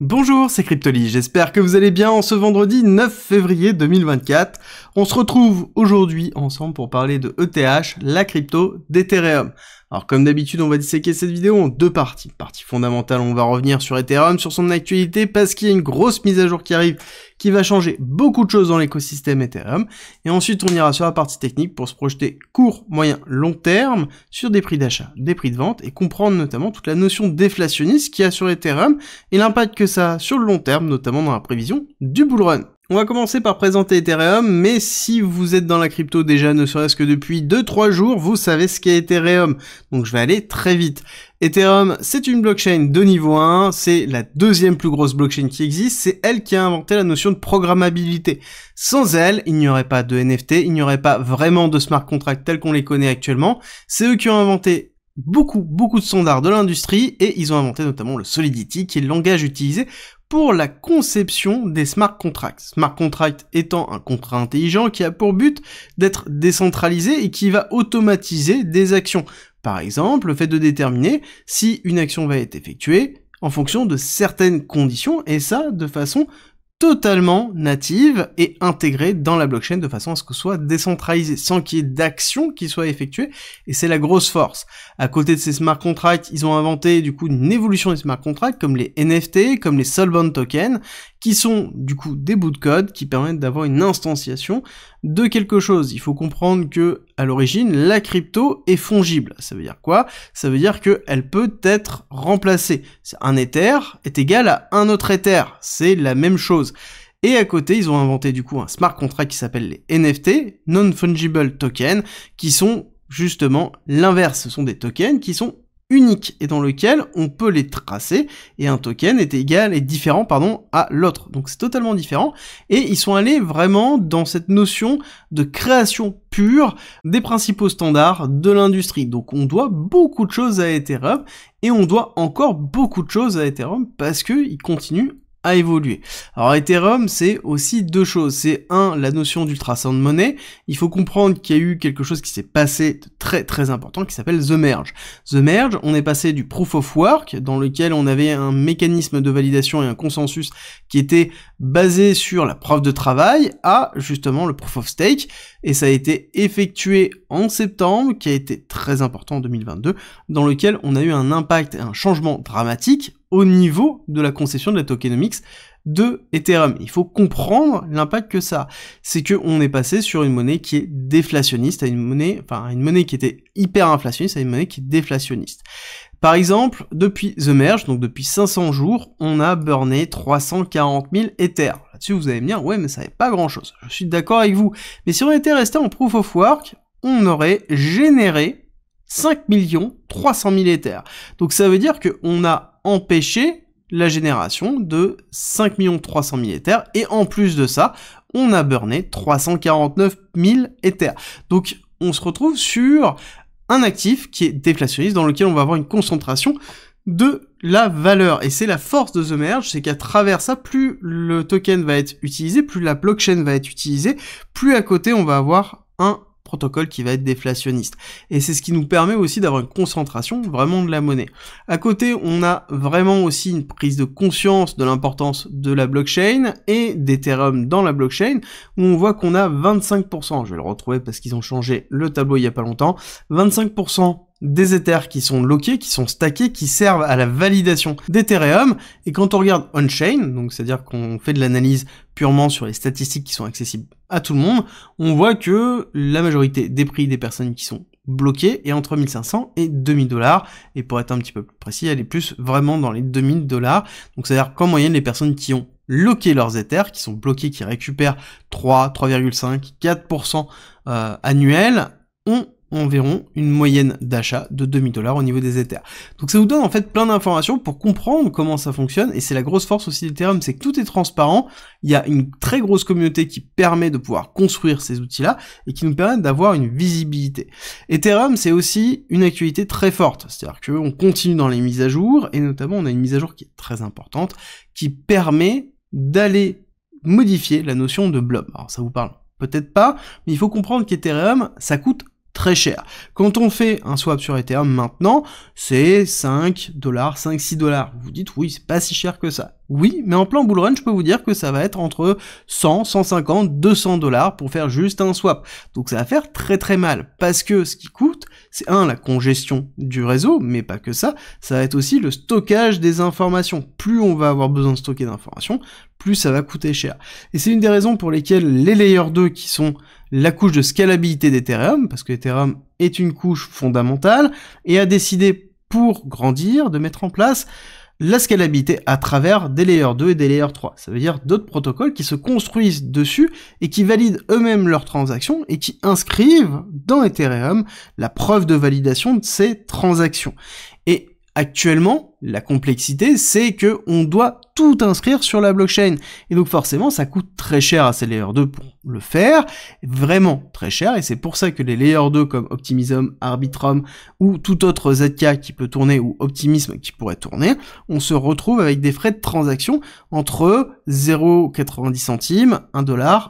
Bonjour, c'est Cryptoly, j'espère que vous allez bien en ce vendredi 9 février 2024. On se retrouve aujourd'hui ensemble pour parler de ETH, la crypto d'Ethereum. Alors comme d'habitude, on va disséquer cette vidéo en deux parties. Partie fondamentale, on va revenir sur Ethereum, sur son actualité, parce qu'il y a une grosse mise à jour qui arrive, qui va changer beaucoup de choses dans l'écosystème Ethereum. Et ensuite, on ira sur la partie technique pour se projeter court, moyen, long terme sur des prix d'achat, des prix de vente, et comprendre notamment toute la notion déflationniste qu'il y a sur Ethereum et l'impact que ça a sur le long terme, notamment dans la prévision du bull run. On va commencer par présenter Ethereum, mais si vous êtes dans la crypto déjà, ne serait-ce que depuis 2-3 jours, vous savez ce qu'est Ethereum. Donc je vais aller très vite. Ethereum, c'est une blockchain de niveau 1, c'est la deuxième plus grosse blockchain qui existe, c'est elle qui a inventé la notion de programmabilité. Sans elle, il n'y aurait pas de NFT, il n'y aurait pas vraiment de smart contracts tels qu'on les connaît actuellement. C'est eux qui ont inventé beaucoup de standards de l'industrie, et ils ont inventé notamment le Solidity, qui est le langage utilisé pour la conception des smart contracts. Smart contract étant un contrat intelligent qui a pour but d'être décentralisé et qui va automatiser des actions. Par exemple, le fait de déterminer si une action va être effectuée en fonction de certaines conditions, et ça de façon totalement native et intégrée dans la blockchain de façon à ce que ce soit décentralisé, sans qu'il y ait d'action qui soit effectuée, et c'est la grosse force. À côté de ces smart contracts, ils ont inventé du coup une évolution des smart contracts comme les NFT, comme les Soulbound tokens, qui sont du coup des bouts de code qui permettent d'avoir une instantiation de quelque chose. Il faut comprendre que à l'origine, la crypto est fongible. Ça veut dire quoi? Ça veut dire qu'elle peut être remplacée. Un Ether est égal à un autre Ether. C'est la même chose. Et à côté, ils ont inventé du coup un smart contract qui s'appelle les NFT, Non-Fungible Tokens, qui sont justement l'inverse. Ce sont des tokens qui sont unique et dans lequel on peut les tracer, et un token est différent à l'autre. Donc c'est totalement différent, et ils sont allés vraiment dans cette notion de création pure des principaux standards de l'industrie. Donc on doit beaucoup de choses à Ethereum, et on doit encore beaucoup de choses à Ethereum parce qu'il continue à évoluer. Alors Ethereum, c'est aussi deux choses. C'est la notion d'ultra-sound money. Il faut comprendre qu'il y a eu quelque chose qui s'est passé de très important qui s'appelle The Merge. The Merge, on est passé du Proof of Work, dans lequel on avait un mécanisme de validation et un consensus qui était basé sur la preuve de travail, à justement le Proof of Stake, et ça a été effectué en septembre, qui a été très important en 2022, dans lequel on a eu un impact et un changement dramatique au niveau de la conception de la tokenomics de Ethereum. Il faut comprendre l'impact que ça a. C'est que on est passé sur une monnaie qui est déflationniste à une monnaie qui était hyper inflationniste à une monnaie qui est déflationniste. Par exemple, depuis The Merge, donc depuis 500 jours, on a burné 340 000 Ethers. Là-dessus, vous allez me dire, ouais, mais ça n'est pas grand-chose. Je suis d'accord avec vous. Mais si on était resté en Proof of Work, on aurait généré 5 300 000 Ethers. Donc ça veut dire qu'on a empêché la génération de 5 300 000 Ethers, et en plus de ça, on a burné 349 000 Ethers. Donc on se retrouve sur un actif qui est déflationniste, dans lequel on va avoir une concentration de la valeur. Et c'est la force de The Merge, c'est qu'à travers ça, plus le token va être utilisé, plus la blockchain va être utilisée, plus à côté on va avoir un protocole qui va être déflationniste. Et c'est ce qui nous permet aussi d'avoir une concentration vraiment de la monnaie. À côté, on a vraiment aussi une prise de conscience de l'importance de la blockchain et d'Ethereum dans la blockchain, où on voit qu'on a 25%, je vais le retrouver parce qu'ils ont changé le tableau il y a pas longtemps, 25% des Ethers qui sont lockés, qui sont stackés, qui servent à la validation d'Ethereum. Et quand on regarde on-chain, donc c'est-à-dire qu'on fait de l'analyse purement sur les statistiques qui sont accessibles à tout le monde, on voit que la majorité des prix des personnes qui sont bloquées est entre 1500 et 2000 $, et pour être un petit peu plus précis, elle est plus vraiment dans les 2000 $. Donc c'est-à-dire qu'en moyenne, les personnes qui ont loqué leurs Ethers, qui sont bloqués, qui récupèrent 3, 3,5, 4% annuels, ont environ une moyenne d'achat de 2000 $ au niveau des Ethers. Donc ça vous donne en fait plein d'informations pour comprendre comment ça fonctionne, et c'est la grosse force aussi d'Ethereum, c'est que tout est transparent, il y a une très grosse communauté qui permet de pouvoir construire ces outils-là, et qui nous permet d'avoir une visibilité. Ethereum, c'est aussi une actualité très forte, c'est-à-dire qu'on continue dans les mises à jour, et notamment on a une mise à jour qui est très importante, qui permet d'aller modifier la notion de blob. Alors ça vous parle peut-être pas, mais il faut comprendre qu'Ethereum, ça coûte très cher. Quand on fait un swap sur Ethereum maintenant, c'est 5 $, 5-6 $. Vous vous dites, oui, c'est pas si cher que ça. Oui, mais en plein bull run, je peux vous dire que ça va être entre 100, 150, 200 $ pour faire juste un swap. Donc ça va faire très très mal, parce que ce qui coûte, c'est la congestion du réseau, mais pas que ça va être aussi le stockage des informations. Plus on va avoir besoin de stocker d'informations, plus ça va coûter cher. Et c'est une des raisons pour lesquelles les Layer 2, qui sont la couche de scalabilité d'Ethereum, parce que Ethereum est une couche fondamentale, et a décidé, pour grandir, de mettre en place la scalabilité à travers des Layer 2 et des Layer 3. Ça veut dire d'autres protocoles qui se construisent dessus et qui valident eux-mêmes leurs transactions et qui inscrivent dans Ethereum la preuve de validation de ces transactions. Et actuellement, la complexité, c'est que on doit tout inscrire sur la blockchain. Et donc forcément, ça coûte très cher à ces Layer 2 pour le faire, vraiment très cher, et c'est pour ça que les Layer 2 comme Optimism, Arbitrum, ou tout autre ZK qui peut tourner, ou Optimism qui pourrait tourner, on se retrouve avec des frais de transaction entre 0,90 centimes, 1 $,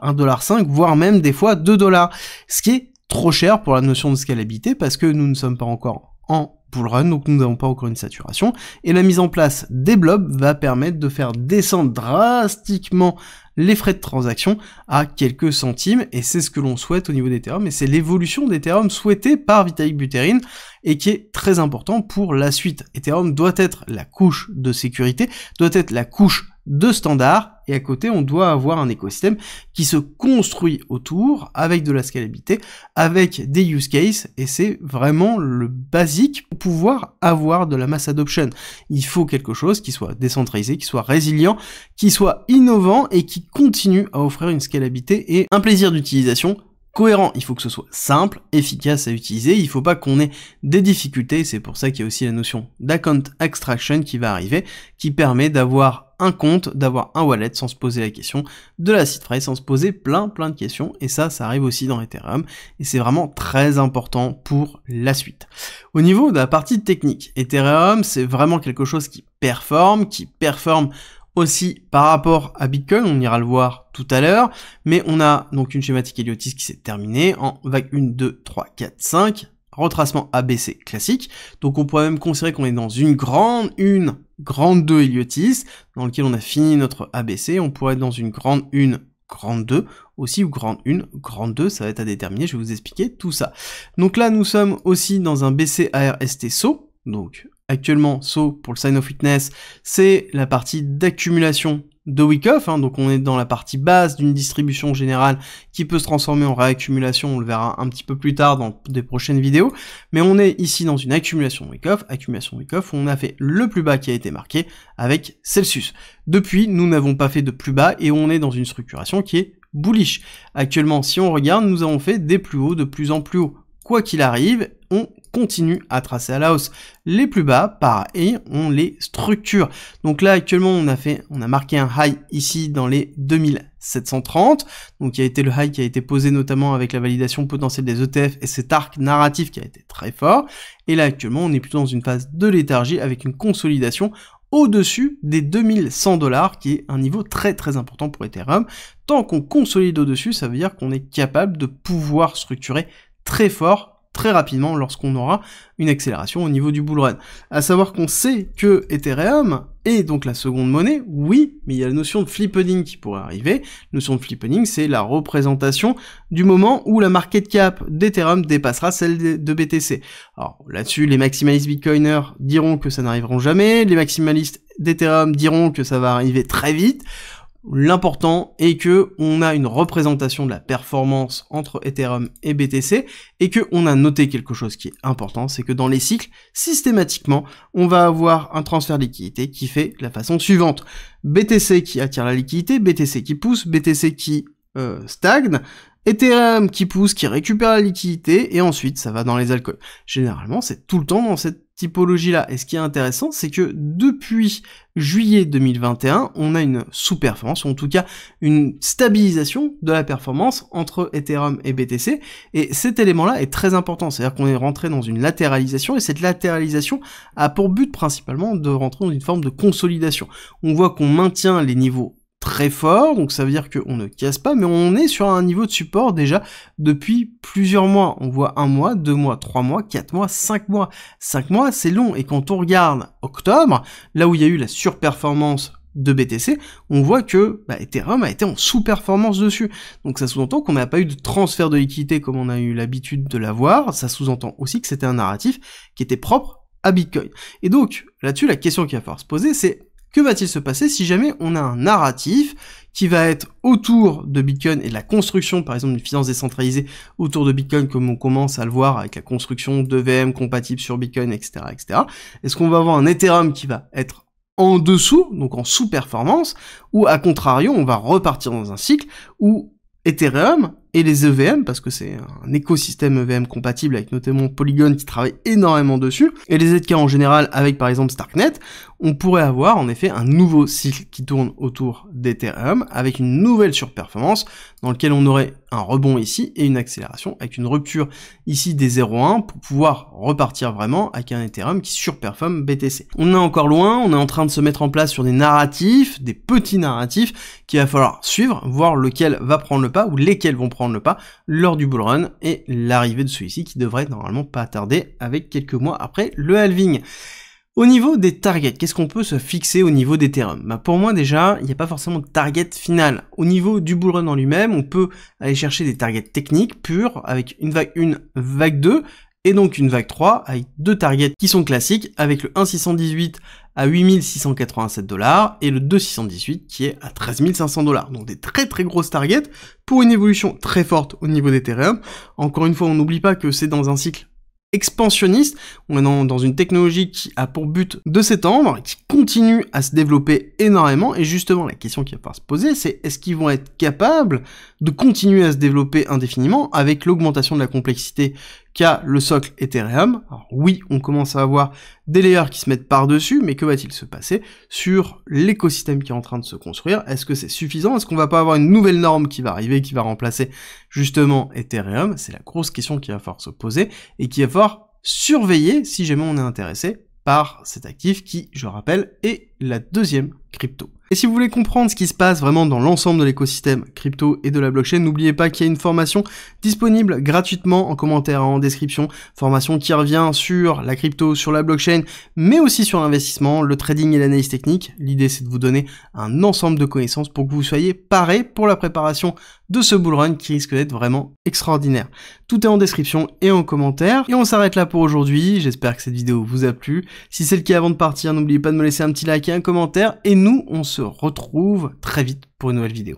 1,5 $, voire même des fois 2 $, ce qui est trop cher pour la notion de scalabilité, parce que nous ne sommes pas encore en bull run, donc nous n'avons pas encore une saturation, et la mise en place des blobs va permettre de faire descendre drastiquement les frais de transaction à quelques centimes, et c'est ce que l'on souhaite au niveau d'Ethereum, et c'est l'évolution d'Ethereum souhaitée par Vitalik Buterin, et qui est très important pour la suite. Ethereum doit être la couche de sécurité, doit être la couche de standard, et à côté on doit avoir un écosystème qui se construit autour, avec de la scalabilité, avec des use cases, et c'est vraiment le basique pour pouvoir avoir de la mass adoption. Il faut quelque chose qui soit décentralisé, qui soit résilient, qui soit innovant, et qui continue à offrir une scalabilité et un plaisir d'utilisation cohérent. Il faut que ce soit simple, efficace à utiliser, il faut pas qu'on ait des difficultés, c'est pour ça qu'il y a aussi la notion d'account extraction qui va arriver, qui permet d'avoir un compte, d'avoir un wallet sans se poser la question de la seed phrase, sans se poser plein de questions, et ça arrive aussi dans Ethereum, et c'est vraiment très important pour la suite. Au niveau de la partie technique, Ethereum, c'est vraiment quelque chose qui performe aussi par rapport à Bitcoin, on ira le voir tout à l'heure, mais on a donc une schématique Heliotis qui s'est terminée en vague 1, 2, 3, 4, 5, retracement ABC classique, donc on pourrait même considérer qu'on est dans une grande 2 Heliotis, dans lequel on a fini notre ABC, on pourrait être dans une grande 1, grande 2 aussi, ou grande 1, grande 2, ça va être à déterminer, je vais vous expliquer tout ça. Donc là, nous sommes aussi dans un BC ARST SO, donc actuellement, SO, pour le sign of witness, c'est la partie d'accumulation de Wyckoff, donc on est dans la partie basse d'une distribution générale qui peut se transformer en réaccumulation, on le verra un petit peu plus tard dans des prochaines vidéos, mais on est ici dans une accumulation Wyckoff, où on a fait le plus bas qui a été marqué avec Celsius. Depuis, nous n'avons pas fait de plus bas et on est dans une structuration qui est bullish. Actuellement, si on regarde, nous avons fait des plus hauts de plus en plus hauts. Quoi qu'il arrive, on continue à tracer à la hausse les plus bas, pareil, on les structure. Donc là, actuellement, on a marqué un high ici dans les 2730, donc qui a été le high qui a été posé notamment avec la validation potentielle des ETF et cet arc narratif qui a été très fort. Et là, actuellement, on est plutôt dans une phase de léthargie avec une consolidation au-dessus des 2100 $, qui est un niveau très très important pour Ethereum. Tant qu'on consolide au-dessus, ça veut dire qu'on est capable de pouvoir structurer très fort, très rapidement, lorsqu'on aura une accélération au niveau du bull run. À savoir qu'on sait que Ethereum est donc la seconde monnaie, oui, mais il y a la notion de flippening qui pourrait arriver. La notion de flippening, c'est la représentation du moment où la market cap d'Ethereum dépassera celle de BTC. Alors là-dessus, les maximalistes bitcoiners diront que ça n'arrivera jamais, les maximalistes d'Ethereum diront que ça va arriver très vite. L'important est que on a une représentation de la performance entre Ethereum et BTC et que on a noté quelque chose qui est important, c'est que dans les cycles, systématiquement, on va avoir un transfert de liquidité qui fait de la façon suivante. BTC qui attire la liquidité, BTC qui pousse, BTC qui stagne, Ethereum qui pousse, qui récupère la liquidité, et ensuite ça va dans les altcoins. Généralement, c'est tout le temps dans cette typologie-là. Et ce qui est intéressant, c'est que depuis juillet 2021, on a une sous-performance, ou en tout cas une stabilisation de la performance entre Ethereum et BTC, et cet élément-là est très important, c'est-à-dire qu'on est rentré dans une latéralisation, et cette latéralisation a pour but principalement de rentrer dans une forme de consolidation. On voit qu'on maintient les niveaux très fort, donc ça veut dire qu'on ne casse pas, mais on est sur un niveau de support déjà depuis plusieurs mois. On voit 1 mois, 2 mois, 3 mois, 4 mois, 5 mois. 5 mois, c'est long, et quand on regarde octobre, là où il y a eu la surperformance de BTC, on voit que Ethereum a été en sous-performance dessus. Donc ça sous-entend qu'on n'a pas eu de transfert de liquidité comme on a eu l'habitude de l'avoir, ça sous-entend aussi que c'était un narratif qui était propre à Bitcoin. Et donc, là-dessus, la question qu'il va falloir se poser, c'est que va-t-il se passer si jamais on a un narratif qui va être autour de Bitcoin et de la construction, par exemple, d'une finance décentralisée autour de Bitcoin, comme on commence à le voir avec la construction d'EVM compatibles sur Bitcoin, etc., etc. Est-ce qu'on va avoir un Ethereum qui va être en dessous, donc en sous-performance, ou à contrario, on va repartir dans un cycle où Ethereum et les EVM, parce que c'est un écosystème EVM compatible avec notamment Polygon qui travaille énormément dessus, et les ZK en général avec par exemple Starknet, on pourrait avoir en effet un nouveau cycle qui tourne autour d'Ethereum avec une nouvelle surperformance dans lequel on aurait un rebond ici et une accélération avec une rupture ici des 0,1 pour pouvoir repartir vraiment avec un Ethereum qui surperforme BTC. On est encore loin, on est en train de se mettre en place sur des narratifs, des petits narratifs qu'il va falloir suivre, voir lequel va prendre le pas ou lesquels vont prendre le pas lors du bullrun et l'arrivée de celui-ci qui devrait normalement pas tarder avec quelques mois après le halving. Au niveau des targets, qu'est-ce qu'on peut se fixer au niveau d'Ethereum? Pour moi déjà, il n'y a pas forcément de target final. Au niveau du bullrun en lui-même, on peut aller chercher des targets techniques purs avec une vague 1, vague 2 et donc une vague 3 avec 2 targets qui sont classiques avec le 1,618 à 8687 $ et le 2,618 qui est à 13 500 $. Donc des très très grosses targets pour une évolution très forte au niveau d'Ethereum. Encore une fois, on n'oublie pas que c'est dans un cycle expansionniste, on est dans une technologie qui a pour but de s'étendre, qui continue à se développer énormément, et justement la question qui va falloir se poser, c'est est-ce qu'ils vont être capables de continuer à se développer indéfiniment avec l'augmentation de la complexité qu'a le socle Ethereum. Alors oui, on commence à avoir des layers qui se mettent par-dessus, mais que va-t-il se passer sur l'écosystème qui est en train de se construire? Est-ce que c'est suffisant? Est-ce qu'on va pas avoir une nouvelle norme qui va arriver, qui va remplacer justement Ethereum? C'est la grosse question qu'il va falloir se poser et qu'il va falloir surveiller si jamais on est intéressé par cet actif qui, je rappelle, est la deuxième crypto. Et si vous voulez comprendre ce qui se passe vraiment dans l'ensemble de l'écosystème crypto et de la blockchain, n'oubliez pas qu'il y a une formation disponible gratuitement en commentaire en description, formation qui revient sur la crypto, sur la blockchain, mais aussi sur l'investissement, le trading et l'analyse technique. L'idée c'est de vous donner un ensemble de connaissances pour que vous soyez parés pour la préparation de ce bullrun qui risque d'être vraiment extraordinaire. Tout est en description et en commentaire, et on s'arrête là pour aujourd'hui. J'espère que cette vidéo vous a plu. Si c'est le cas, avant de partir, n'oubliez pas de me laisser un petit like et un commentaire, et nous on se retrouve très vite pour une nouvelle vidéo.